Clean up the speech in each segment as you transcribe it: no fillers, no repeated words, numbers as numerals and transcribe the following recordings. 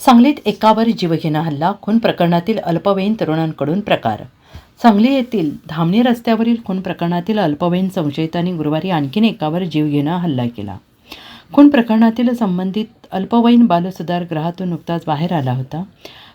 सांगलीत एकावर जीवघेणा हल्ला, खून प्रकरणातील अल्पवयीन तरुणांकडून प्रकार. सांगली येथील धामणी रस्त्यावरील खून प्रकरणातील अल्पवयीन संशयितांनी गुरुवारी आणखीन एकावर जीवघेणा हल्ला केला. खून प्रकरणातील संबंधित अल्पवयीन बालसुधारगृहातून नुकताच बाहेर आला होता.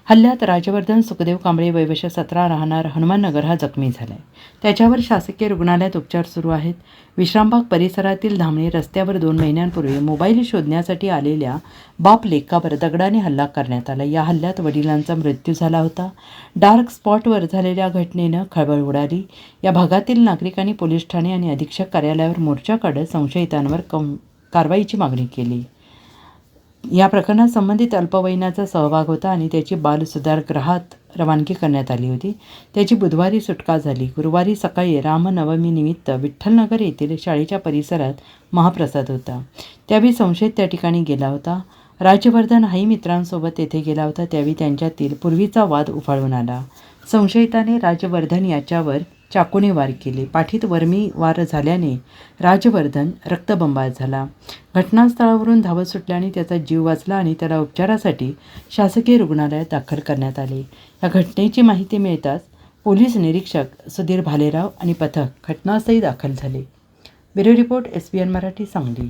हल्ल्यात राजवर्धन सुखदेव कांबळे वय वर्ष 17 राहणार हनुमाननगर हा जखमी झाला आहे. त्याच्यावर शासकीय रुग्णालयात उपचार सुरू आहेत. विश्रामबाग परिसरातील धामणी रस्त्यावर 2 महिन्यांपूर्वी मोबाईल शोधण्यासाठी आलेल्या बाप लेकावर दगडाने हल्ला करण्यात आला. या हल्ल्यात वडिलांचा मृत्यू झाला होता. डार्क स्पॉटवर झालेल्या घटनेनं खळबळ उडाली. या भागातील नागरिकांनी पोलीस ठाणे आणि अधीक्षक कार्यालयावर मोर्चा काढत संशयितांवर कारवाईची मागणी केली. या प्रकरणात संबंधित अल्पवयीनाचा सहभाग होता आणि त्याची बालसुधारगृहात रवानगी करण्यात आली होती. त्याची बुधवारी सुटका झाली. गुरुवारी सकाळी रामनवमीनिमित्त विठ्ठलनगर येथील शाळेच्या परिसरात महाप्रसाद होता. त्यावेळी संशयित त्या ठिकाणी गेला होता. राजवर्धन हाही मित्रांसोबत तेथे गेला होता. त्यावेळी त्यांच्यातील पूर्वीचा वाद उफाळून आला. संशयिताने राजवर्धन याच्यावर चाकूने वार केले. पाठीत वर्मी वार झाल्याने राजवर्धन रक्तबंबाळ झाला. घटनास्थळावरून धावत सुटल्याने त्याचा जीव वाचला आणि त्याला उपचारासाठी शासकीय रुग्णालयात दाखल करण्यात आले. या घटनेची माहिती मिळताच पोलीस निरीक्षक सुधीर भालेराव आणि पथक घटनास्थळी दाखल झाले. Bureau report SBN Marathi, Sangli.